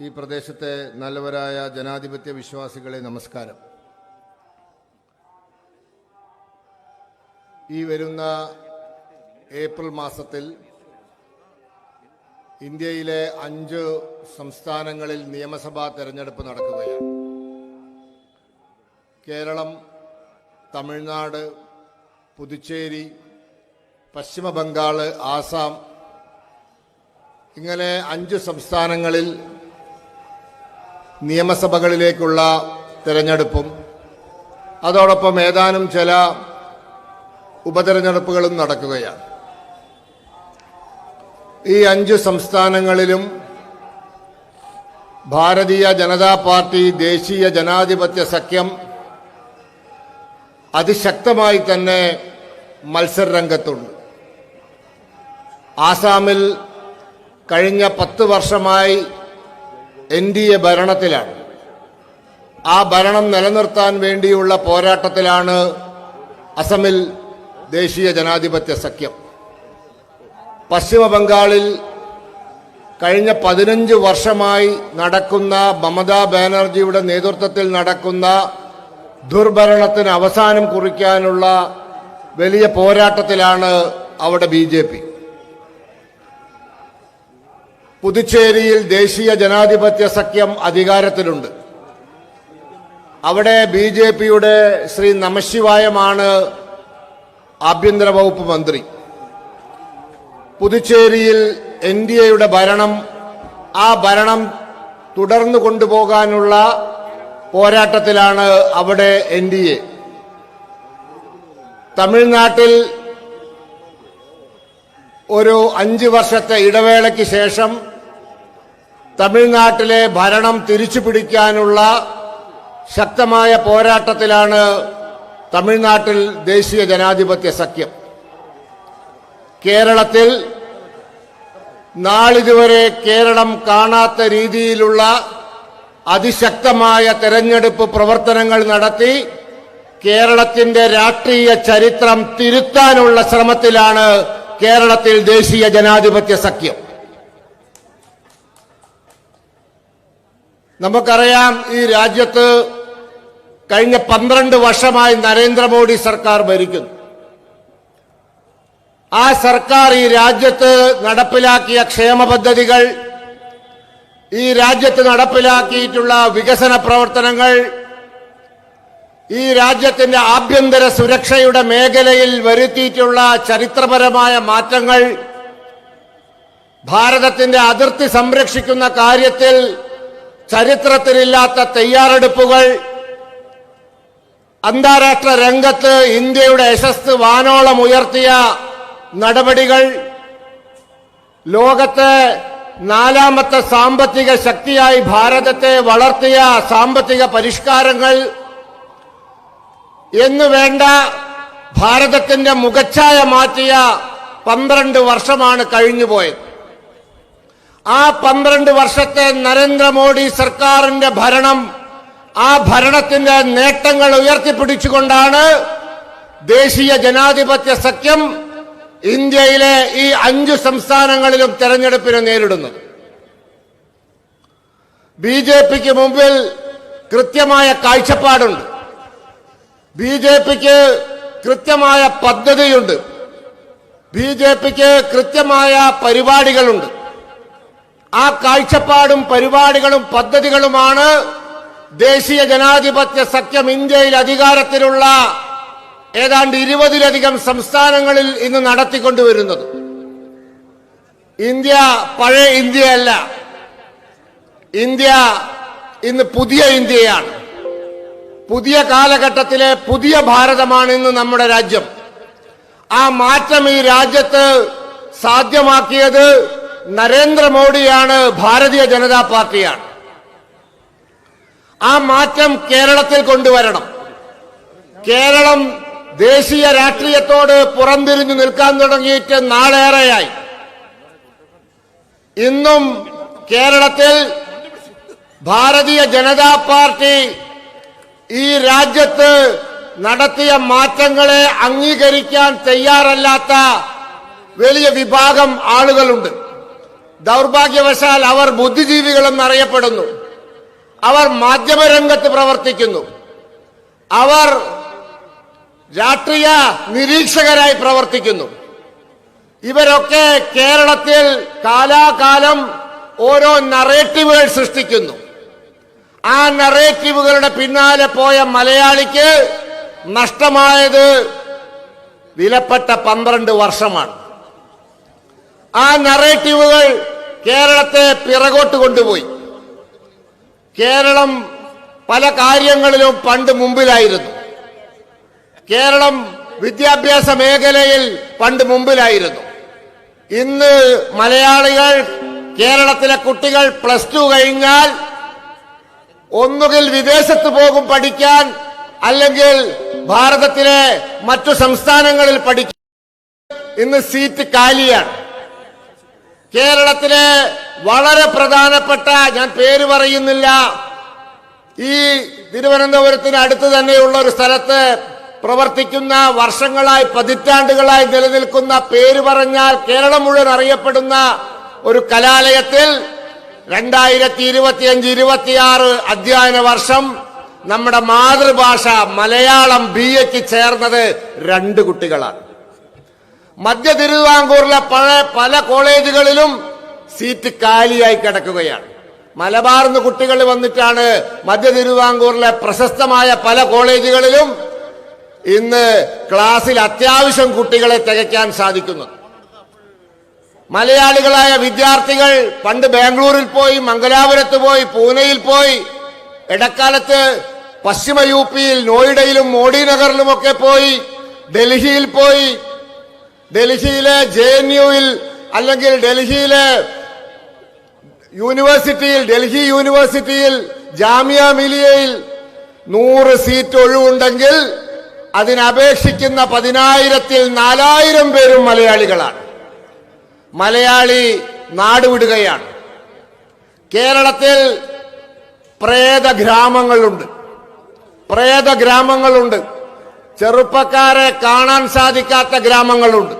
ഈ പ്രദേശത്തെ നല്ലവരായ ജനാധിപത്യ വിശ്വാസികളെ നമസ്കാരം. ഈ വരുന്ന ഏപ്രിൽ മാസത്തിൽ ഇന്ത്യയിലെ 5 സംസ്ഥാനങ്ങളിൽ നിയമസഭാ തെരഞ്ഞെടുപ്പ് നടക്കുകയാണ്. കേരളം, തമിഴ്നാട്, പുതുച്ചേരി, പശ്ചിമ ബംഗാൾ, ആസാം ഇങ്ങനെ 5 സംസ്ഥാനങ്ങളിൽ നിയമസഭകളിലേക്കുള്ള തെരഞ്ഞെടുപ്പും അതോടൊപ്പം ഏതാനും ചില ഉപതെരഞ്ഞെടുപ്പുകളും നടക്കുകയാണ്. ഈ 5 സംസ്ഥാനങ്ങളിലും ഭാരതീയ ജനതാ പാർട്ടി ദേശീയ ജനാധിപത്യ സഖ്യം അതിശക്തമായി തന്നെ മത്സരരംഗത്തുണ്ട്. ആസാമിൽ കഴിഞ്ഞ 10 വർഷമായി NDA ഭരണത്തിലാണ്. ആ ഭരണം നിലനിർത്താൻ വേണ്ടിയുള്ള പോരാട്ടത്തിലാണ് അസമിൽ ദേശീയ ജനാധിപത്യ സഖ്യം. പശ്ചിമ ബംഗാളിൽ കഴിഞ്ഞ 15 വർഷമായി നടക്കുന്ന മമതാ ബാനർജിയുടെ നേതൃത്വത്തിൽ നടക്കുന്ന ദുർഭരണത്തിന് അവസാനം കുറിക്കാനുള്ള വലിയ പോരാട്ടത്തിലാണ് അവിടെ BJP. പുതുച്ചേരിയിൽ ദേശീയ ജനാധിപത്യ സഖ്യം അധികാരത്തിലുണ്ട്. അവിടെ BJPയുടെ ശ്രീ നമശിവായമാണ് ആഭ്യന്തര വകുപ്പ് മന്ത്രി. പുതുച്ചേരിയിൽ NDAയുടെ ഭരണം, ആ ഭരണം തുടർന്നു കൊണ്ടുപോകാനുള്ള പോരാട്ടത്തിലാണ് അവിടെ NDA. തമിഴ്നാട്ടിൽ ഒരു 5 വർഷത്തെ ഇടവേളയ്ക്ക് ശേഷം തമിഴ്നാട്ടിലെ ഭരണം തിരിച്ചു പിടിക്കാനുള്ള ശക്തമായ പോരാട്ടത്തിലാണ് തമിഴ്നാട്ടിൽ ദേശീയ ജനാധിപത്യ സഖ്യം. കേരളത്തിൽ നാളിതുവരെ കേരളം കാണാത്ത രീതിയിലുള്ള അതിശക്തമായ തെരഞ്ഞെടുപ്പ് പ്രവർത്തനങ്ങൾ നടത്തി കേരളത്തിന്റെ രാഷ്ട്രീയ ചരിത്രം തിരുത്താനുള്ള ശ്രമത്തിലാണ് കേരളത്തിൽ ദേശീയ ജനാധിപത്യ സഖ്യം. നമുക്കറിയാം, ഈ രാജ്യത്ത് കഴിഞ്ഞ 12 വർഷമായി നരേന്ദ്രമോദി സർക്കാർ ഭരിക്കുന്നു. ആ സർക്കാർ ഈ രാജ്യത്ത് നടപ്പിലാക്കിയ ക്ഷേമ പദ്ധതികൾ, ഈ രാജ്യത്ത് നടപ്പിലാക്കിയിട്ടുള്ള വികസന പ്രവർത്തനങ്ങൾ, ഈ രാജ്യത്തിന്റെ ആഭ്യന്തര സുരക്ഷയുടെ മേഖലയിൽ വരുത്തിയിട്ടുള്ള ചരിത്രപരമായ മാറ്റങ്ങൾ, ഭാരതത്തിന്റെ അതിർത്തി സംരക്ഷിക്കുന്ന കാര്യത്തിൽ ചരിത്രത്തിലില്ലാത്ത തയ്യാറെടുപ്പുകൾ, അന്താരാഷ്ട്ര രംഗത്ത് ഇന്ത്യയുടെ യശസ്സ് വാനോളം ഉയർത്തിയ നടപടികൾ, ലോകത്തെ 4ാമത്തെ സാമ്പത്തിക ശക്തിയായി ഭാരതത്തെ വളർത്തിയ സാമ്പത്തിക പരിഷ്കാരങ്ങൾ എന്നുവേണ്ട ഭാരതത്തിന്റെ മുഖച്ഛായ മാറ്റിയ 12 വർഷമാണ് കഴിഞ്ഞുപോയത്. ആ 12 വർഷത്തെ നരേന്ദ്രമോദി സർക്കാരിന്റെ ഭരണം, ആ ഭരണത്തിന്റെ നേട്ടങ്ങൾ ഉയർത്തിപ്പിടിച്ചുകൊണ്ടാണ് ദേശീയ ജനാധിപത്യ സഖ്യം ഇന്ത്യയിലെ ഈ 5 സംസ്ഥാനങ്ങളിലും തെരഞ്ഞെടുപ്പിനെ നേരിടുന്നത്. BJPക്ക് മുമ്പിൽ കൃത്യമായ കാഴ്ചപ്പാടുണ്ട്. BJPക്ക് കൃത്യമായ പദ്ധതിയുണ്ട്. BJPക്ക് കൃത്യമായ പരിപാടികളുണ്ട്. ആ കാഴ്ചപ്പാടും പരിപാടികളും പദ്ധതികളുമാണ് ദേശീയ ജനാധിപത്യ സഖ്യം ഇന്ത്യയിൽ അധികാരത്തിലുള്ള ഏതാണ്ട് 20-ലധികം സംസ്ഥാനങ്ങളിൽ ഇന്ന് നടത്തിക്കൊണ്ടുവരുന്നത്. ഇന്ത്യ പഴയ ഇന്ത്യയല്ല. ഇന്ത്യ ഇന്ന് പുതിയ ഇന്ത്യയാണ്. പുതിയ കാലഘട്ടത്തിലെ പുതിയ ഭാരതമാണ് ഇന്ന് നമ്മുടെ രാജ്യം. ആ മാറ്റം ഈ രാജ്യത്ത് സാധ്യമാക്കിയത് നരേന്ദ്രമോദിയാണ്, ഭാരതീയ ജനതാ പാർട്ടിയാണ്. ആ മാറ്റം കേരളത്തിൽ കൊണ്ടുവരണം. കേരളം ദേശീയ രാഷ്ട്രീയത്തോട് പുറംതിരിഞ്ഞു നിൽക്കാൻ തുടങ്ങിയിട്ട് നാളേറെയായി. ഇന്നും കേരളത്തിൽ ഭാരതീയ ജനതാ പാർട്ടി ഈ രാജ്യത്ത് നടത്തിയ മാറ്റങ്ങളെ അംഗീകരിക്കാൻ തയ്യാറല്ലാത്ത വലിയ വിഭാഗം ആളുകളുണ്ട്. ദൗർഭാഗ്യവശാൽ അവർ ബുദ്ധിജീവികളെന്നറിയപ്പെടുന്നു. അവർ മാധ്യമരംഗത്ത് പ്രവർത്തിക്കുന്നു. അവർ രാഷ്ട്രീയ നിരീക്ഷകരായി പ്രവർത്തിക്കുന്നു. ഇവരൊക്കെ കേരളത്തിൽ കാലാകാലം ഓരോ നറേറ്റീവുകൾ സൃഷ്ടിക്കുന്നു. ആ നറേറ്റീവുകളുടെ പിന്നാലെ പോയ മലയാളിക്ക് നഷ്ടമായത് വിലപ്പെട്ട 12 വർഷമാണ്. ആ നറേറ്റീവുകൾ കേരളത്തെ പിറകോട്ട് കൊണ്ടുപോയി. കേരളം പല കാര്യങ്ങളിലും പണ്ട് മുമ്പിലായിരുന്നു. കേരളം വിദ്യാഭ്യാസ മേഖലയിൽ പണ്ട് മുമ്പിലായിരുന്നു. ഇന്ന് മലയാളികൾ, കേരളത്തിലെ കുട്ടികൾ +2 കഴിഞ്ഞാൽ ഒന്നുകിൽ വിദേശത്ത് പോകും പഠിക്കാൻ, അല്ലെങ്കിൽ ഭാരതത്തിലെ മറ്റു സംസ്ഥാനങ്ങളിൽ പഠിക്കാൻ. ഇന്ന് സീറ്റ് കാലിയാണ്. കേരളത്തിലെ വളരെ പ്രധാനപ്പെട്ട, ഞാൻ പേര് പറയുന്നില്ല, ഈ തിരുവനന്തപുരത്തിന് അടുത്ത് തന്നെയുള്ള ഒരു സ്ഥലത്ത് പ്രവർത്തിക്കുന്ന, വർഷങ്ങളായി പതിറ്റാണ്ടുകളായി നിലനിൽക്കുന്ന, പേര് പറഞ്ഞാൽ കേരളം മുഴുവൻ അറിയപ്പെടുന്ന ഒരു കലാലയത്തിൽ 2025-26 അധ്യയന വർഷം നമ്മുടെ മാതൃഭാഷ മലയാളം BAക്ക് ചേർന്നത് 2 കുട്ടികളാണ്. മധ്യ തിരുവിതാംകൂറിലെ പല കോളേജുകളിലും സീറ്റ് കാലിയായി കിടക്കുകയാണ്. മലബാറിന്ന് കുട്ടികൾ വന്നിട്ടാണ് മധ്യ തിരുവിതാംകൂറിലെ പ്രശസ്തമായ പല കോളേജുകളിലും ഇന്ന് ക്ലാസ്സിൽ അത്യാവശ്യം കുട്ടികളെ തികയ്ക്കാൻ സാധിക്കുന്നത്. മലയാളികളായ വിദ്യാർത്ഥികൾ പണ്ട് ബാംഗ്ലൂരിൽ പോയി, മംഗലാപുരത്ത് പോയി, പൂനെയിൽ പോയി, ഇടക്കാലത്ത് പശ്ചിമ UPയിൽ നോയിഡയിലും മോഡിനഗറിലുമൊക്കെ പോയി, ഡൽഹിയിൽ പോയി, ഡൽഹിയിലെ JNUവിൽ അല്ലെങ്കിൽ ഡൽഹിയിലെ യൂണിവേഴ്സിറ്റിയിൽ, ഡൽഹി യൂണിവേഴ്സിറ്റിയിൽ, ജാമിയ മിലിയയിൽ 100 സീറ്റ് ഒഴിവുണ്ടെങ്കിൽ അതിനപേക്ഷിക്കുന്ന 10,000-ൽ 4,000 പേരും മലയാളികളാണ്. മലയാളി നാടുവിടുകയാണ്. കേരളത്തിൽ പ്രേത ഗ്രാമങ്ങളുണ്ട്. ചെറുപ്പക്കാരെ കാണാൻ സാധിക്കാത്ത ഗ്രാമങ്ങളുണ്ട്.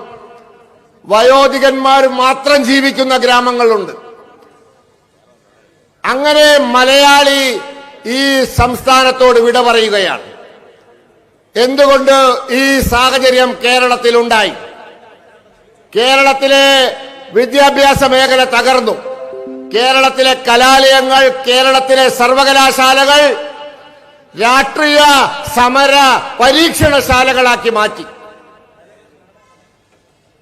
വയോധികന്മാർ മാത്രം ജീവിക്കുന്ന ഗ്രാമങ്ങളുണ്ട്. അങ്ങനെ മലയാളി ഈ സംസ്ഥാനത്തോട് വിട പറയുകയാണ്. എന്തുകൊണ്ട് ഈ സാഹചര്യം കേരളത്തിലുണ്ടായി? കേരളത്തിലെ വിദ്യാഭ്യാസ മേഖല തകർന്നു. കേരളത്തിലെ കലാലയങ്ങൾ, കേരളത്തിലെ സർവകലാശാലകൾ രാഷ്ട്രീയ സമര പരീക്ഷണശാലകളാക്കി മാറ്റി.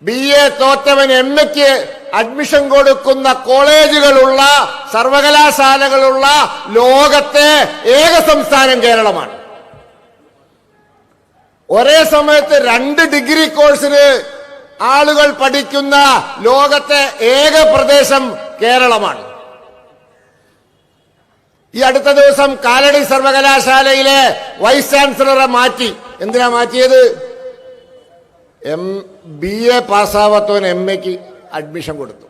BA തോറ്റവൻ MAക്ക് അഡ്മിഷൻ കൊടുക്കുന്ന കോളേജുകളുള്ള, സർവകലാശാലകളുള്ള ലോകത്തെ ഏക സംസ്ഥാനം കേരളമാണ്. ഒരേ സമയത്ത് 2 ഡിഗ്രി കോഴ്സിന് ആളുകൾ പഠിക്കുന്ന ലോകത്തെ ഏക പ്രദേശം കേരളമാണ്. ഈ അടുത്ത ദിവസം കാലടി സർവകലാശാലയിലെ വൈസ് ചാൻസലറെ മാറ്റി. എന്തിനാ മാറ്റിയത്? BA പാസ്സാവാത്തവൻ MAക്ക് അഡ്മിഷൻ കൊടുത്തു.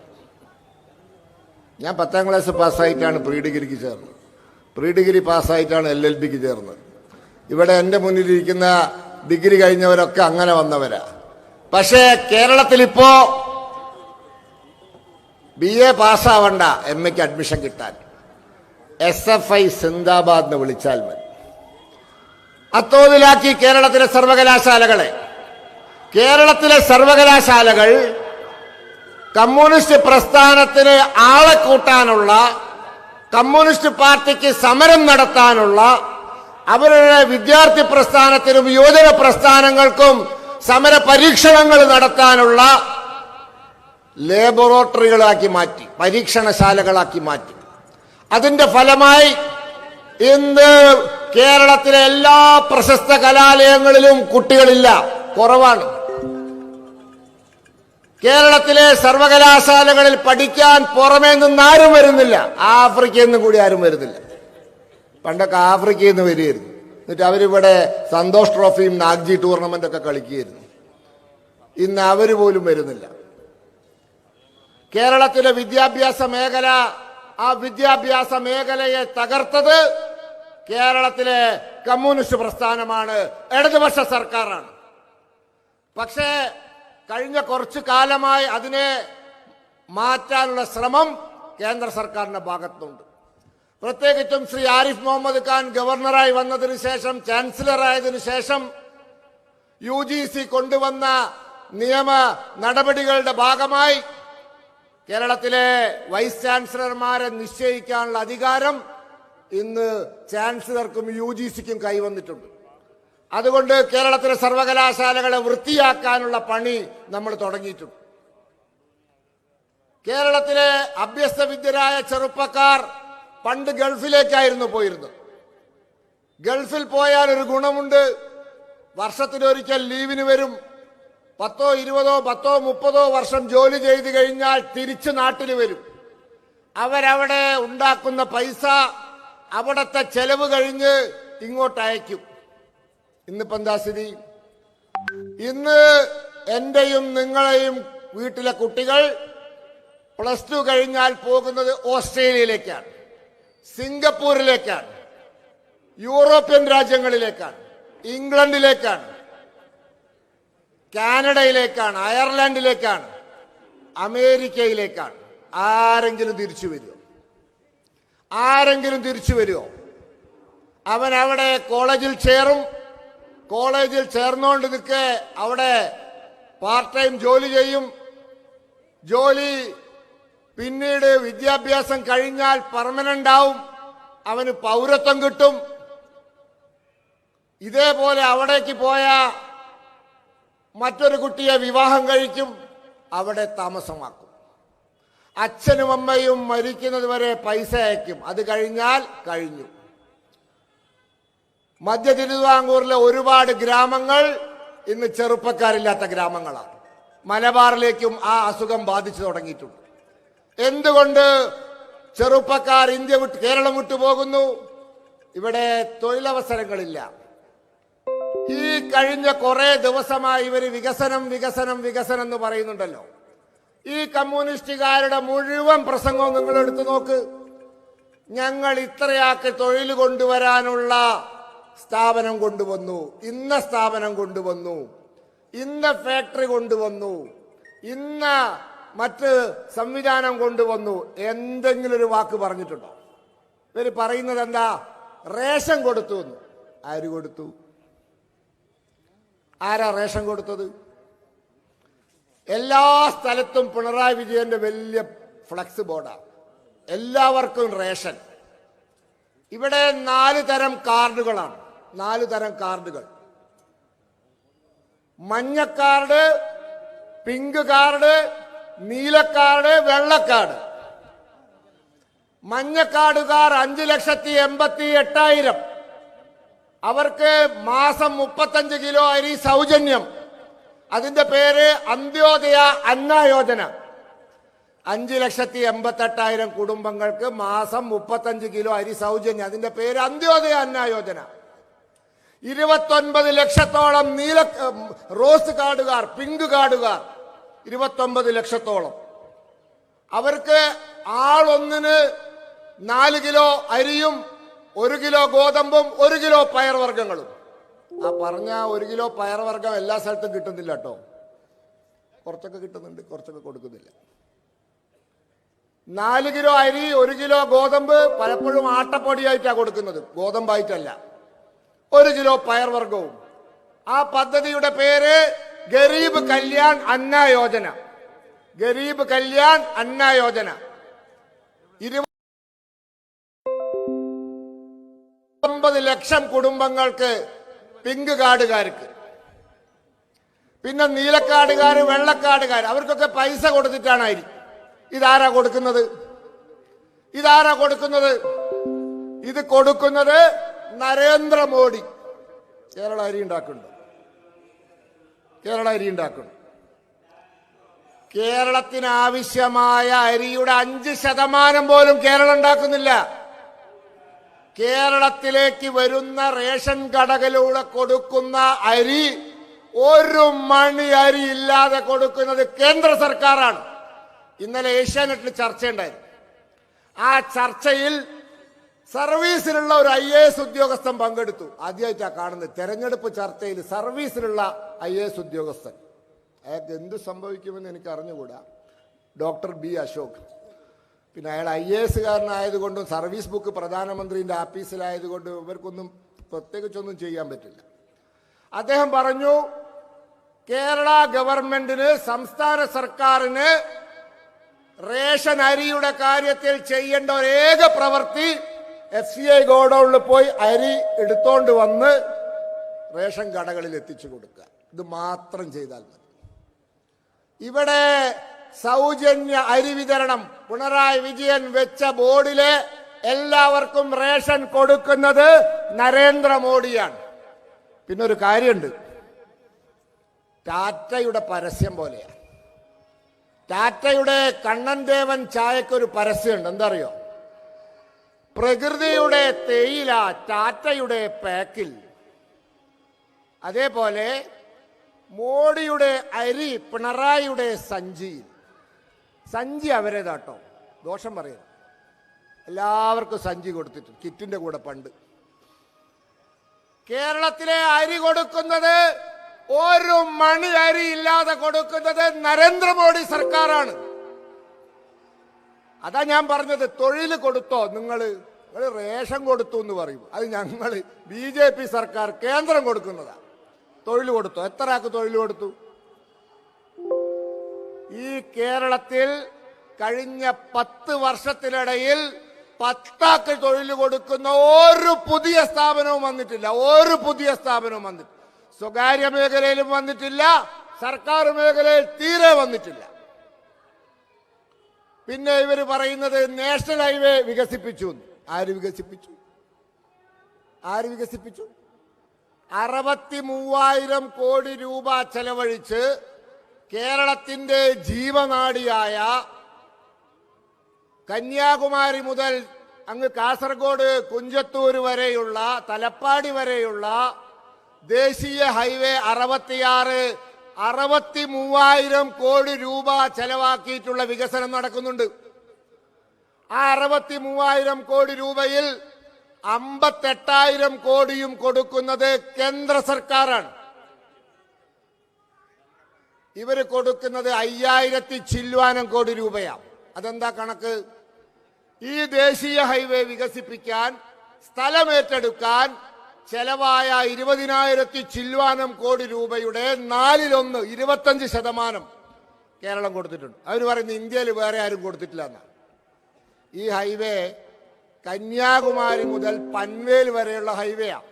ഞാൻ 10ാം ക്ലാസ് പാസ്സായിട്ടാണ് പ്രീ ഡിഗ്രിക്ക് ചേർന്നത്. പ്രീ ഡിഗ്രി പാസ്സായിട്ടാണ് LLBക്ക് ചേർന്നത്. ഇവിടെ എൻ്റെ മുന്നിലിരിക്കുന്ന ഡിഗ്രി കഴിഞ്ഞവരൊക്കെ അങ്ങനെ വന്നവരാ. പക്ഷേ കേരളത്തിൽ ഇപ്പോ BA പാസ്സാവണ്ട, MAക്ക് അഡ്മിഷൻ കിട്ടാൻ SFI സിന്ദാബാദ് എന്ന് വിളിച്ചാൽ മതി. അത്തോതിലാക്കി കേരളത്തിലെ സർവകലാശാലകളെ. കേരളത്തിലെ സർവകലാശാലകൾ കമ്മ്യൂണിസ്റ്റ് പ്രസ്ഥാനത്തിന് ആളെ കൂട്ടാനുള്ള, കമ്മ്യൂണിസ്റ്റ് പാർട്ടിക്ക് സമരം നടത്താനുള്ള, അവരുടെ വിദ്യാർത്ഥി പ്രസ്ഥാനത്തിനും യുവജന പ്രസ്ഥാനങ്ങൾക്കും സമര പരീക്ഷണങ്ങൾ നടത്താനുള്ള ലാബോറട്ടറികളാക്കി മാറ്റി, പരീക്ഷണശാലകളാക്കി മാറ്റി. അതിന്റെ ഫലമായി ഇന്ന് കേരളത്തിലെ എല്ലാ പ്രശസ്ത കലാലയങ്ങളിലും കുട്ടികളില്ല, കുറവാണ്. കേരളത്തിലെ സർവകലാശാലകളിൽ പഠിക്കാൻ പുറമേ നിന്ന് ആരും വരുന്നില്ല. ആഫ്രിക്കയിൽ നിന്ന് കൂടി ആരും വരുന്നില്ല. പണ്ടൊക്കെ ആഫ്രിക്കയിൽ നിന്ന് വരികയായിരുന്നു. എന്നിട്ട് അവരിവിടെ സന്തോഷ് ട്രോഫിയും നാഗ്ജി ടൂർണമെന്റ് ഒക്കെ കളിക്കുകയായിരുന്നു. ഇന്ന് അവര് പോലും വരുന്നില്ല. കേരളത്തിലെ വിദ്യാഭ്യാസ മേഖല, ആ വിദ്യാഭ്യാസ മേഖലയെ തകർത്തത് കേരളത്തിലെ കമ്മ്യൂണിസ്റ്റ് പ്രസ്ഥാനമാണ്, ഇടതുപക്ഷ സർക്കാരാണ്. പക്ഷേ കഴിഞ്ഞ കുറച്ചു കാലമായി അതിനെ മാറ്റാനുള്ള ശ്രമം കേന്ദ്ര സർക്കാരിന്റെ ഭാഗത്തുനിന്നുണ്ട്. പ്രത്യേകിച്ചും ശ്രീ ആരിഫ് മുഹമ്മദ് ഖാൻ ഗവർണറായി വന്നതിന് ശേഷം, ചാൻസലറായതിനു ശേഷം UGC കൊണ്ടുവന്ന നിയമ നടപടികളുടെ ഭാഗമായി കേരളത്തിലെ വൈസ് ചാൻസലർമാരെ നിശ്ചയിക്കാനുള്ള അധികാരം ഇന്ന് ചാൻസലർക്കും UGCക്കും കൈവന്നിട്ടുണ്ട്. അതുകൊണ്ട് കേരളത്തിലെ സർവകലാശാലകളെ വൃത്തിയാക്കാനുള്ള പണി നമ്മൾ തുടങ്ങിയിട്ടുണ്ട്. കേരളത്തിലെ അഭ്യസ്തവിദ്യരായ ചെറുപ്പക്കാർ പണ്ട് ഗൾഫിലേക്കായിരുന്നു പോയിരുന്നത്. ഗൾഫിൽ പോയാൽ ഒരു ഗുണമുണ്ട്, വർഷത്തിലൊരിക്കൽ ലീവിന് വരും. 10, 20, 30 വർഷം ജോലി ചെയ്ത് കഴിഞ്ഞാൽ തിരിച്ച് നാട്ടിൽ വരും. അവരവിടെ ഉണ്ടാക്കുന്ന പൈസ അവിടത്തെ ചെലവ് കഴിഞ്ഞ് ഇങ്ങോട്ട് അയക്കും. ഇന്നിപ്പോ എന്താ സ്ഥിതി? ഇന്ന് എന്റെയും നിങ്ങളെയും വീട്ടിലെ കുട്ടികൾ +2 കഴിഞ്ഞാൽ പോകുന്നത് ഓസ്ട്രേലിയയിലേക്കാണ്, സിംഗപ്പൂരിലേക്കാണ്, യൂറോപ്യൻ രാജ്യങ്ങളിലേക്കാണ്, ഇംഗ്ലണ്ടിലേക്കാണ്, കാനഡയിലേക്കാണ്, അയർലൻഡിലേക്കാണ്, അമേരിക്കയിലേക്കാണ്. ആരെങ്കിലും തിരിച്ചു വരുമോ? ആരെങ്കിലും തിരിച്ചു വരുമോ? അവൻ അവിടെ കോളേജിൽ ചേരും. കോളേജിൽ ചേർന്നുകൊണ്ട് നിൽക്കെ അവിടെ പാർട്ട് ടൈം ജോലി ചെയ്യും. ജോലി പിന്നീട് വിദ്യാഭ്യാസം കഴിഞ്ഞാൽ പെർമനന്റ് ആവും. അവന് പൗരത്വം കിട്ടും. ഇതേപോലെ അവിടേക്ക് പോയ മറ്റൊരു കുട്ടിയെ വിവാഹം കഴിക്കും, അവിടെ താമസമാക്കും. അച്ഛനും അമ്മയും മരിക്കുന്നത് വരെ പൈസ അയക്കും. അത് കഴിഞ്ഞാൽ കഴിഞ്ഞു. മധ്യ തിരുവിതാംകൂറിലെ ഒരുപാട് ഗ്രാമങ്ങൾ ഇന്ന് ചെറുപ്പക്കാരില്ലാത്ത ഗ്രാമങ്ങളാണ്. മലബാറിലേക്കും ആ അസുഖം ബാധിച്ചു തുടങ്ങിയിട്ടുണ്ട്. എന്തുകൊണ്ട് ചെറുപ്പക്കാർ ഇന്ത്യ വിട്ട് കേരളം വിട്ടു പോകുന്നു? ഇവിടെ തൊഴിലവസരങ്ങളില്ല. ഈ കഴിഞ്ഞ കുറെ ദിവസമായി ഇവര് വികസനം വികസനം വികസനം എന്ന് പറയുന്നുണ്ടല്ലോ. ഈ കമ്മ്യൂണിസ്റ്റുകാരുടെ മുഴുവൻ പ്രസംഗവും നിങ്ങൾ എടുത്തു നോക്ക്. ഞങ്ങൾ ഇത്രയാൾക്ക് തൊഴിൽ കൊണ്ടുവരാനുള്ള സ്ഥാപനം കൊണ്ടുവന്നു, ഇന്ന സ്ഥാപനം കൊണ്ടുവന്നു, ഇന്ന ഫാക്ടറി കൊണ്ടുവന്നു, ഇന്ന മറ്റ് സംവിധാനം കൊണ്ടുവന്നു. എന്തെങ്കിലും ഒരു വാക്ക് പറഞ്ഞിട്ടുണ്ടോ? ഇവര് പറയുന്നത് എന്താ? റേഷൻ കൊടുത്തു എന്ന്. ആര് കൊടുത്തു? ആരാ റേഷൻ കൊടുത്തത്? എല്ലാ സ്ഥലത്തും പിണറായി വിജയന്റെ വലിയ ഫ്ലക്സ് ബോർഡാണ്, എല്ലാവർക്കും റേഷൻ. ഇവിടെ 4 തരം കാർഡുകളാണ്. 4 തരം കാർഡുകൾ: മഞ്ഞ കാർഡ്, പിങ്ക് കാർഡ്, നീല കാർഡ്, വെള്ള കാർഡ്. മഞ്ഞ കാർഡുകാർ 5,88,000. അവർക്ക് മാസം 35 കിലോ അരി സൗജന്യം. അതിന്റെ പേര് അന്ത്യോദയ അന്ന യോജന. 5,88,000 കുടുംബങ്ങൾക്ക് മാസം 35 കിലോ അരി സൗജന്യം. അതിന്റെ പേര് അന്ത്യോദയ അന്ന യോജന. 29 ലക്ഷത്തോളം നീല റോസ് കാർഡുകാർ, പിങ്ക് കാർഡുകാർ 29 ലക്ഷത്തോളം. അവർക്ക് ആളൊന്നിന് 4 കിലോ അരിയും 1 കിലോ ഗോതമ്പും 1 കിലോ പയർവർഗ്ഗങ്ങളും. ആ പറഞ്ഞ 1 കിലോ പയർവർഗ്ഗം എല്ലാ സ്ഥലത്തും കിട്ടുന്നില്ല കേട്ടോ. കുറച്ചൊക്കെ കിട്ടുന്നുണ്ട്, കുറച്ചൊക്കെ കൊടുക്കുന്നില്ല. 4 കിലോ അരി, 1 കിലോ ഗോതമ്പ്, പലപ്പോഴും ആട്ടപ്പൊടിയായിട്ടാണ് കൊടുക്കുന്നത്, ഗോതമ്പായിട്ടല്ല. 1 കിലോ പയർവർഗ്ഗവും. ആ പദ്ധതിയുടെ പേര് ഗരീബ് കല്യാൺ അന്ന യോജന. ഗരീബ് കല്യാൺ അന്ന യോജന. 29 ലക്ഷം കുടുംബങ്ങൾക്ക് പിങ്ക് കാർഡുകാർക്ക്. പിന്നെ നീലക്കാർഡുകാർ, വെള്ളക്കാർഡുകാർ, അവർക്കൊക്കെ പൈസ കൊടുത്തിട്ടാണ്. ഇതാരാ കൊടുക്കുന്നത്? ഇതാരാ കൊടുക്കുന്നത്? ഇത് കൊടുക്കുന്നത് നരേന്ദ്രമോദി. കേരള അരി ഉണ്ടാക്കുന്നുണ്ട്. കേരള അരി ഉണ്ടാക്കുന്നു. കേരളത്തിന് ആവശ്യമായ അരിയുടെ 5% പോലും കേരളം ഉണ്ടാക്കുന്നില്ല. കേരളത്തിലേക്ക് വരുന്ന റേഷൻ കടകളിലൂടെ കൊടുക്കുന്ന അരി 1 മണി അരി ഇല്ലാതെ കൊടുക്കുന്നത് കേന്ദ്ര സർക്കാരാണ്. ഇന്നലെ ഏഷ്യാനെറ്റിൽ ചർച്ചയുണ്ടായിരുന്നു. ആ ചർച്ചയിൽ സർവീസിലുള്ള ഒരു IAS ഉദ്യോഗസ്ഥൻ പങ്കെടുത്തു. ആദ്യമായിട്ടാണ് കാണുന്നത് തെരഞ്ഞെടുപ്പ് ചർച്ചയിൽ സർവീസിലുള്ള IAS ഉദ്യോഗസ്ഥൻ. അയാൾക്ക് എന്ത് സംഭവിക്കുമെന്ന് എനിക്ക് അറിഞ്ഞുകൂടാ. Doctor B Ashok. പിന്നെ അയാൾ IAS കാരനായതുകൊണ്ടും സർവീസ് ബുക്ക് പ്രധാനമന്ത്രിയുടെ ആഫീസിലായതുകൊണ്ടും ഇവർക്കൊന്നും പ്രത്യേകിച്ചൊന്നും ചെയ്യാൻ പറ്റില്ല. അദ്ദേഹം പറഞ്ഞു, കേരള ഗവൺമെന്റിന്, സംസ്ഥാന സർക്കാരിന് റേഷൻ അരിയുടെ കാര്യത്തിൽ ചെയ്യേണ്ട ഒരേക പ്രവൃത്തി FCI ഗോഡൌണിൽ പോയി അരി എടുത്തോണ്ട് വന്ന് റേഷൻ കടകളിൽ എത്തിച്ചു കൊടുക്കുക. ഇത് മാത്രം ചെയ്താൽ മതി. ഇവിടെ സൗജന്യ അരി വിതരണം പിണറായി വിജയൻ വെച്ച ബോർഡിലെ എല്ലാവർക്കും റേഷൻ കൊടുക്കുന്നത് നരേന്ദ്രമോദിയാണ്. പിന്നെ ഒരു കാര്യമുണ്ട്, ടാറ്റയുടെ പരസ്യം പോലെയാണ്. ടാറ്റയുടെ കണ്ണൻ ദേവൻ ചായക്കൊരു പരസ്യമുണ്ട്, എന്താ അറിയോ? പ്രകൃതിയുടെ തേയില ടാറ്റയുടെ പാക്കിൽ. അതേപോലെ മോഡിയുടെ അരി പിണറായിയുടെ സഞ്ചിയിൽ. സഞ്ചി അവരേതാട്ടോ, ദോഷം പറയുന്നു. എല്ലാവർക്കും സഞ്ചി കൊടുത്തിട്ടുണ്ട് കിറ്റിന്റെ കൂടെ. പണ്ട് കേരളത്തിലെ അരി കൊടുക്കുന്നത്, ഒരു മണി അരി ഇല്ലാതെ കൊടുക്കുന്നത് നരേന്ദ്രമോദി സർക്കാരാണ്. അതാ ഞാൻ പറഞ്ഞത്, തൊഴിൽ കൊടുത്തോ നിങ്ങൾ റേഷൻ കൊടുത്തു എന്ന് പറയും. അത് ഞങ്ങൾ BJP സർക്കാർ കേന്ദ്രം കൊടുക്കുന്നതാ. തൊഴിൽ കൊടുത്തോ? എത്ര ആൾക്ക് തൊഴിൽ കൊടുത്തു? ഈ കേരളത്തിൽ കഴിഞ്ഞ 10 വർഷത്തിനിടയിൽ 10 ആൾക്ക് തൊഴിൽ കൊടുക്കുന്ന ഒരു പുതിയ സ്ഥാപനവും വന്നിട്ടില്ല. ഒരു പുതിയ സ്ഥാപനവും വന്നിട്ടില്ല. സ്വകാര്യ മേഖലയിലും വന്നിട്ടില്ല, സർക്കാർ മേഖലയിൽ തീരെ വന്നിട്ടില്ല. പിന്നെ ഇവർ പറയുന്നത് നാഷണൽ ഹൈവേ വികസിപ്പിച്ചു. ആര് വികസിപ്പിച്ചു? 63,000 കോടി രൂപ ചെലവഴിച്ച് കേരളത്തിന്റെ ജീവനാഡിയായ കന്യാകുമാരി മുതൽ അങ്ങ് കാസർഗോഡ് കുഞ്ചത്തൂർ വരെയുള്ള, തലപ്പാടി വരെയുള്ള ദേശീയ ഹൈവേ 63,000 കോടി രൂപ ചെലവാക്കിയിട്ടുള്ള വികസനം നടക്കുന്നുണ്ട്. ആ 63,000 കോടി രൂപയിൽ 58,000 കോടിയും കൊടുക്കുന്നത് കേന്ദ്ര സർക്കാരാണ്. ഇവര് കൊടുക്കുന്നത് 5,000 ചില്വാനം കോടി രൂപയാണ്. അതെന്താ കണക്ക്? ഈ ദേശീയ ഹൈവേ വികസിപ്പിക്കാൻ, സ്ഥലമേറ്റെടുക്കാൻ ചെലവായ 20,000 ചില്വാനം കോടി രൂപയുടെ 1/4 25% കേരളം കൊടുത്തിട്ടുണ്ട്. അവർ പറയുന്നത് ഇന്ത്യയിൽ വേറെ ആരും കൊടുത്തിട്ടില്ല എന്നാണ്. ഈ ഹൈവേ കന്യാകുമാരി മുതൽ പൻവേൽ വരെയുള്ള ഹൈവേയാണ്.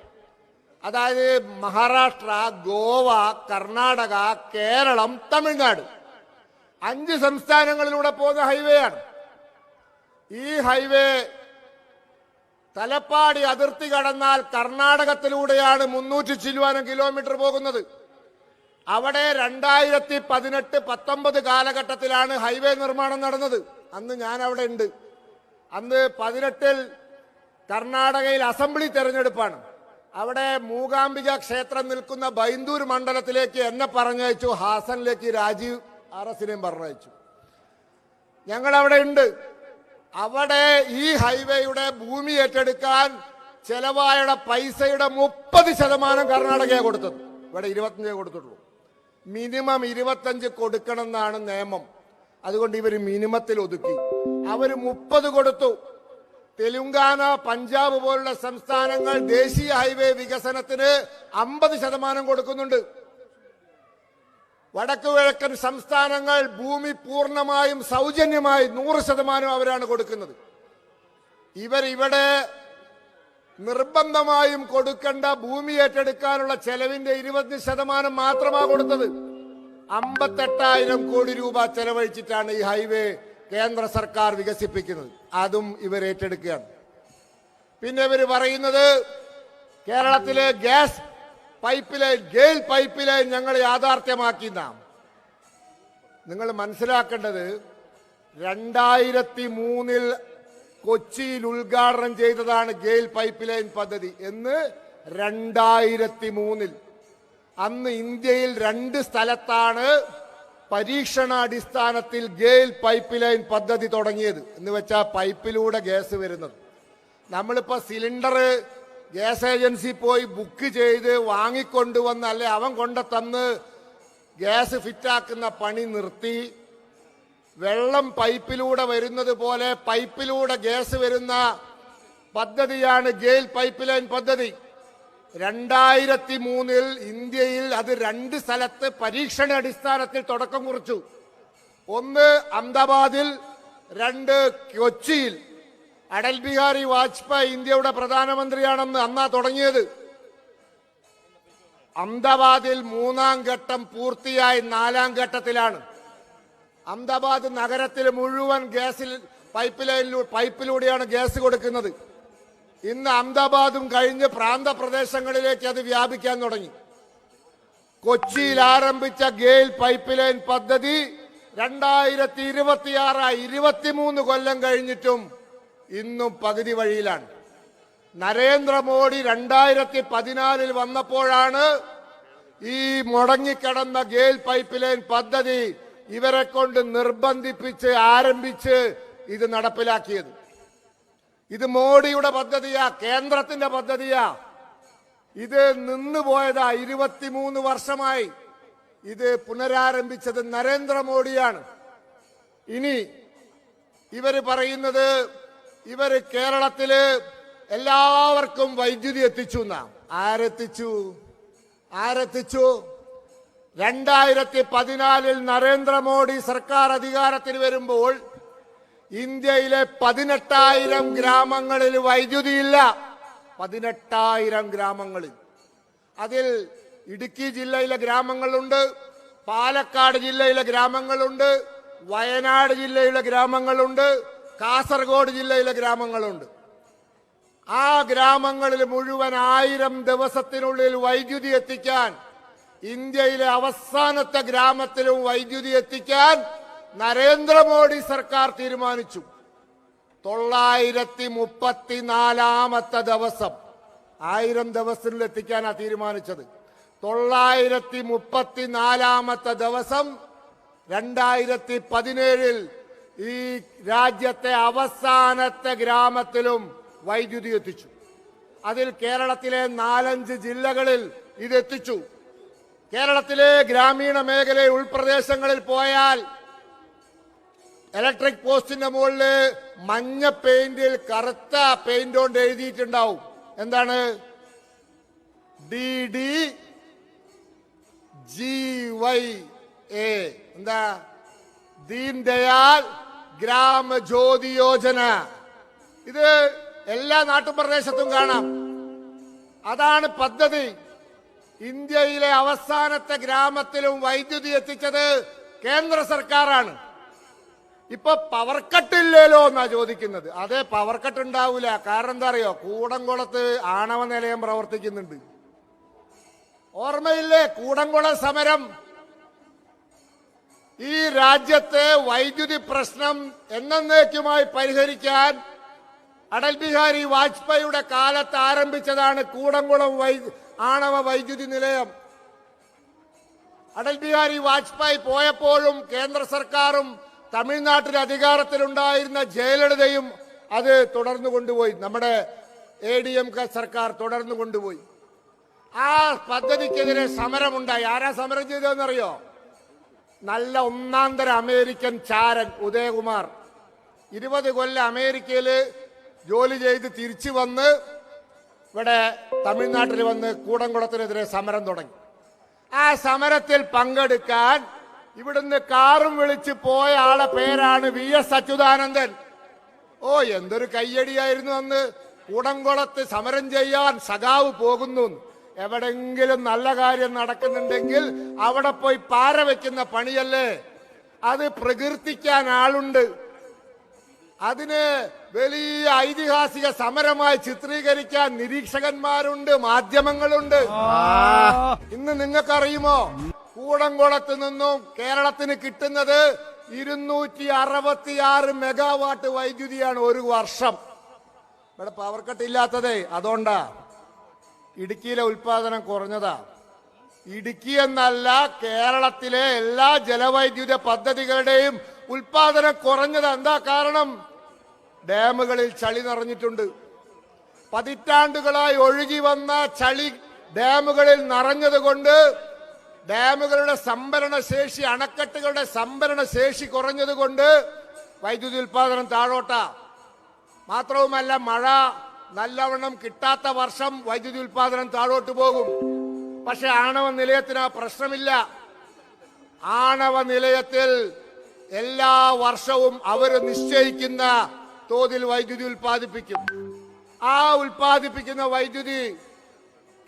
അതായത് മഹാരാഷ്ട്ര, ഗോവ, കർണാടക, കേരളം, തമിഴ്നാട് 5 സംസ്ഥാനങ്ങളിലൂടെ പോകുന്ന ഹൈവേയാണ്. ഈ ഹൈവേ തലപ്പാടി അതിർത്തി കടന്നാൽ കർണാടകത്തിലൂടെയാണ് 300 ചില്വാനം കിലോമീറ്റർ പോകുന്നത്. അവിടെ 2018-19 കാലഘട്ടത്തിലാണ് ഹൈവേ നിർമ്മാണം നടന്നത്. അന്ന് ഞാൻ അവിടെ ഉണ്ട്. അന്ന് 18-ൽ കർണാടകയിൽ അസംബ്ലി തെരഞ്ഞെടുപ്പാണ്. അവിടെ മൂകാംബിക ക്ഷേത്രം നിൽക്കുന്ന ബൈന്ദൂർ മണ്ഡലത്തിലേക്ക് എന്നെ പറഞ്ഞയച്ചു, ഹാസനിലേക്ക് രാജീവ് RSനെയും പറഞ്ഞയച്ചു. ഞങ്ങൾ അവിടെ ഉണ്ട്. അവിടെ ഈ ഹൈവേയുടെ ഭൂമി ഏറ്റെടുക്കാൻ ചെലവായ പൈസയുടെ 30% കർണാടകയാണ് കൊടുത്തത്. ഇവിടെ 25 കൊടുത്തിട്ടുള്ളൂ. മിനിമം 25 കൊടുക്കണമെന്നാണ് നിയമം. അതുകൊണ്ട് ഇവർ മിനിമത്തിൽ ഒതുക്കി. അവർ 30 കൊടുത്തു. തെലുങ്കാന, പഞ്ചാബ് പോലുള്ള സംസ്ഥാനങ്ങൾ ദേശീയ ഹൈവേ വികസനത്തിന് 50% കൊടുക്കുന്നുണ്ട്. വടക്കു കിഴക്കൻ സംസ്ഥാനങ്ങൾ ഭൂമി പൂർണ്ണമായും സൗജന്യമായി 100% അവരാണ് കൊടുക്കുന്നത്. ഇവരിവിടെ നിർബന്ധമായും കൊടുക്കേണ്ട ഭൂമി ഏറ്റെടുക്കാനുള്ള ചെലവിന്റെ 20% മാത്രമാണ് കൊടുത്തത്. 58,000 കോടി രൂപ ചെലവഴിച്ചിട്ടാണ് ഈ ഹൈവേ കേന്ദ്ര സർക്കാർ വികസിപ്പിക്കുന്നത്. അതും ഇവർ ഏറ്റെടുക്കുകയാണ്. പിന്നെ ഇവർ പറയുന്നത് കേരളത്തിലെ gas pipeline, GAIL pipeline ഞങ്ങൾ യാഥാർത്ഥ്യമാക്കിയെന്നാണ്. നിങ്ങൾ മനസ്സിലാക്കേണ്ടത് 2003-ൽ കൊച്ചിയിൽ ഉദ്ഘാടനം ചെയ്തതാണ് ഗെയിൽ പൈപ്പ് ലൈൻ പദ്ധതി. എന്ന് 2003-ൽ. അന്ന് ഇന്ത്യയിൽ 2 സ്ഥലത്താണ് പരീക്ഷണാടിസ്ഥാനത്തിൽ ഗെയിൽ പൈപ്പ് ലൈൻ പദ്ധതി തുടങ്ങിയത്. എന്ന് വെച്ചാൽ പൈപ്പിലൂടെ ഗ്യാസ് വരുന്നത്. നമ്മളിപ്പോൾ സിലിണ്ടർ ഗ്യാസ് ഏജൻസി പോയി ബുക്ക് ചെയ്ത് വാങ്ങിക്കൊണ്ടുവന്ന്, അല്ലെ അവൻ കൊണ്ടുതന്ന് ഗ്യാസ് ഫിറ്റാക്കുന്ന പണി നിർത്തി. വെള്ളം പൈപ്പിലൂടെ വരുന്നത് പോലെ പൈപ്പിലൂടെ ഗ്യാസ് വരുന്ന പദ്ധതിയാണ് ഗെയിൽ പൈപ്പ് ലൈൻ പദ്ധതി. 2003 ഇന്ത്യയിൽ അത് 2 സ്ഥലത്ത് പരീക്ഷണ അടിസ്ഥാനത്തിൽ തുടക്കം കുറിച്ചു. ഒന്ന് അഹമ്മദാബാദിൽ, 2 കൊച്ചിയിൽ. അടൽ ബിഹാരി വാജ്പേയി ഇന്ത്യയുടെ പ്രധാനമന്ത്രിയാണെന്ന് അന്നാ തുടങ്ങിയത്. അഹമ്മദാബാദിൽ 3ാം ഘട്ടം പൂർത്തിയായി 4ാം ഘട്ടത്തിലാണ്. അഹമ്മദാബാദ് നഗരത്തിൽ മുഴുവൻ പൈപ്പിലൂടെയാണ് ഗ്യാസ് കൊടുക്കുന്നത്. ഇന്ന് അഹമ്മദാബാദും കഴിഞ്ഞ് പ്രാന്തപ്രദേശങ്ങളിലേക്ക് അത് വ്യാപിക്കാൻ തുടങ്ങി. കൊച്ചിയിൽ ആരംഭിച്ച ഗെയിൽ പൈപ്പ് ലൈൻ പദ്ധതി 2026 23 കൊല്ലം കഴിഞ്ഞിട്ടും ഇന്നും പകുതി വഴിയിലാണ്. നരേന്ദ്രമോദി 2014 വന്നപ്പോഴാണ് ഈ മുടങ്ങിക്കിടന്ന ഗെയിൽ പൈപ്പ് ലൈൻ പദ്ധതി ഇവരെ കൊണ്ട് നിർബന്ധിപ്പിച്ച് ആരംഭിച്ച് ഇത് നടപ്പിലാക്കിയത്. ഇത് മോഡിയുടെ പദ്ധതിയാ, കേന്ദ്രത്തിന്റെ പദ്ധതിയാ. ഇത് നിന്നുപോയതാ, 23 വർഷമായി. ഇത് പുനരാരംഭിച്ചത് നരേന്ദ്രമോദിയാണ്. ഇനി ഇവര് പറയുന്നത് ഇവര് കേരളത്തില് എല്ലാവർക്കും വൈദ്യുതി എത്തിച്ചു എന്നാ. ആരെത്തിച്ചു? 2014 നരേന്ദ്രമോദി സർക്കാർ അധികാരത്തിൽ വരുമ്പോൾ ഇന്ത്യയിലെ 18,000 ഗ്രാമങ്ങളിൽ വൈദ്യുതിയില്ല. 18,000 ഗ്രാമങ്ങളിൽ. അതിൽ ഇടുക്കി ജില്ലയിലെ ഗ്രാമങ്ങളുണ്ട്, പാലക്കാട് ജില്ലയിലെ ഗ്രാമങ്ങളുണ്ട്, വയനാട് ജില്ലയിലെ ഗ്രാമങ്ങളുണ്ട്, കാസർഗോഡ് ജില്ലയിലെ ഗ്രാമങ്ങളുണ്ട്. ആ ഗ്രാമങ്ങളിൽ മുഴുവൻ 1000 ദിവസത്തിനുള്ളിൽ വൈദ്യുതി എത്തിക്കാൻ, ഇന്ത്യയിലെ അവസാനത്തെ ഗ്രാമത്തിലും വൈദ്യുതി എത്തിക്കാൻ നരേന്ദ്രമോദി സർക്കാർ തീരുമാനിച്ചു. 934ാമത്തെ ദിവസം 1000 ദിവസത്തിൽ എത്തിക്കാനാണ് തീരുമാനിച്ചത്. 934ാമത്തെ ദിവസം 2017 ഈ രാജ്യത്തെ അവസാനത്തെ ഗ്രാമത്തിലും വൈദ്യുതി എത്തിച്ചു. അതിൽ കേരളത്തിലെ 4-5 ജില്ലകളിൽ ഇതെത്തിച്ചു. കേരളത്തിലെ ഗ്രാമീണ മേഖലയിൽ ഉൾപ്രദേശങ്ങളിൽ പോയാൽ ഇലക്ട്രിക് പോസ്റ്റിന്റെ മുകളിൽ മഞ്ഞ പെയിന്റിൽ കറുത്ത പെയിന്റ് കൊണ്ട് എഴുതിയിട്ടുണ്ടാവും. എന്താണ്? DDGYA. എന്താ? ദീൻ ദയാൽ ഗ്രാമ ജ്യോതി യോജന. ഇത് എല്ലാ നാട്ടുപ്രദേശത്തും കാണാം. അതാണ് പദ്ധതി. ഇന്ത്യയിലെ അവസാനത്തെ ഗ്രാമത്തിലും വൈദ്യുതി എത്തിച്ചത് കേന്ദ്ര സർക്കാരാണ്. ഇപ്പൊ പവർ കട്ടില്ലല്ലോ എന്നാ ചോദിക്കുന്നത്. അതെ, പവർ കട്ട് ഉണ്ടാവൂല. കാരണം എന്താ അറിയോ? കൂടംകുളത്ത് ആണവ നിലയം പ്രവർത്തിക്കുന്നുണ്ട്. ഓർമ്മയില്ലേ കൂടംകുളം സമരം? ഈ രാജ്യത്തെ വൈദ്യുതി പ്രശ്നം എന്നേക്കുമായി പരിഹരിക്കാൻ അടൽ ബിഹാരി വാജ്പേയിയുടെ കാലത്ത് ആരംഭിച്ചതാണ് കൂടംകുളം ആണവ വൈദ്യുതി നിലയം. അടൽ ബിഹാരി വാജ്പേയി പോയപ്പോഴും കേന്ദ്ര സർക്കാരും തമിഴ്നാട്ടിൽ അധികാരത്തിലുണ്ടായിരുന്ന ജയലളിതയും അത് തുടർന്നു കൊണ്ടുപോയി. നമ്മുടെ ADMK സർക്കാർ തുടർന്നു കൊണ്ടുപോയി. ആ പദ്ധതിക്കെതിരെ സമരമുണ്ടായി. ആരാ സമരം ചെയ്തതെന്നറിയോ? നല്ല ഒന്നാന്തര അമേരിക്കൻ ചാരൻ ഉദയകുമാർ. 20 കൊല്ലം അമേരിക്കയില് ജോലി ചെയ്ത് തിരിച്ചു വന്ന് ഇവിടെ തമിഴ്നാട്ടിൽ വന്ന് കൂടംകുളത്തിനെതിരെ സമരം തുടങ്ങി. ആ സമരത്തിൽ പങ്കെടുക്കാൻ ഇവിടുന്ന് കാറും വിളിച്ച് പോയ ആളെ പേരാണ് VS അച്യുതാനന്ദൻ. ഓ, എന്തൊരു കയ്യടിയായിരുന്നു അന്ന്. കൂടംകുളത്ത് സമരം ചെയ്യാൻ സഖാവ് പോകുന്നു. എവിടെങ്കിലും നല്ല കാര്യം നടക്കുന്നുണ്ടെങ്കിൽ അവിടെ പോയി പാര വെക്കുന്ന പണിയല്ലേ. അത് പ്രകീർത്തിക്കാൻ ആളുണ്ട്. അതിന് വലിയ ഐതിഹാസിക സമരമായി ചിത്രീകരിക്കാൻ നിരീക്ഷകന്മാരുണ്ട്, മാധ്യമങ്ങളുണ്ട്. ഇന്ന് നിങ്ങൾക്കറിയുമോ കൂടംകുളത്ത് നിന്നും കേരളത്തിന് കിട്ടുന്നത് 266 മെഗാവാട്ട് വൈദ്യുതിയാണ് ഒരു വർഷം. ഇവിടെ പവർ കട്ട് ഇല്ലാത്തതേ അതുകൊണ്ടാ. ഇടുക്കിയിലെ ഉൽപാദനം കുറഞ്ഞതാ. ഇടുക്കി എന്നല്ല, കേരളത്തിലെ എല്ലാ ജലവൈദ്യുത പദ്ധതികളുടെയും ഉൽപാദനം കുറഞ്ഞത്. എന്താ കാരണം? ഡാമുകളിൽ ചളി നിറഞ്ഞിട്ടുണ്ട്. പതിറ്റാണ്ടുകളായി ഒഴുകി വന്ന ചളി ഡാമുകളിൽ നിറഞ്ഞതുകൊണ്ട് ഡാമുകളുടെ സംഭരണ ശേഷി, അണക്കെട്ടുകളുടെ സംഭരണ ശേഷി കുറഞ്ഞതുകൊണ്ട് വൈദ്യുതി ഉൽപാദനം താഴോട്ടാ. മാത്രവുമല്ല, മഴ നല്ലവണ്ണം കിട്ടാത്ത വർഷം വൈദ്യുതി ഉൽപാദനം താഴോട്ട് പോകും. പക്ഷെ ആണവ നിലയത്തിന് ആ പ്രശ്നമില്ല. ആണവ നിലയത്തിൽ എല്ലാ വർഷവും അവർ നിശ്ചയിക്കുന്ന തോതിൽ വൈദ്യുതി ഉൽപ്പാദിപ്പിക്കും. ആ ഉൽപ്പാദിപ്പിക്കുന്ന വൈദ്യുതി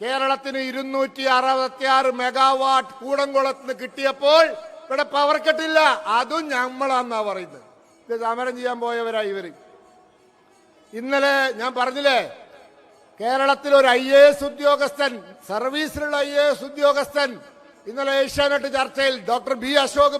കേരളത്തിന് 266 മെഗാവാട്ട് കൂടംകുളത്ത് കിട്ടിയപ്പോൾ ഇവിടെ പവർ കട്ടില്ല. അതും ഞമ്മളാന്നാ പറയുന്നത്. ഇത് സമരം ചെയ്യാൻ പോയവരാ ഇവര്. ഇന്നലെ ഞാൻ പറഞ്ഞില്ലേ, കേരളത്തിൽ ഒരു IAS ഉദ്യോഗസ്ഥൻ, സർവീസിലുള്ള IAS ഉദ്യോഗസ്ഥൻ ഇന്നലെ ഏഷ്യാനെറ്റ് ചർച്ചയിൽ ഡോക്ടർ B. അശോക്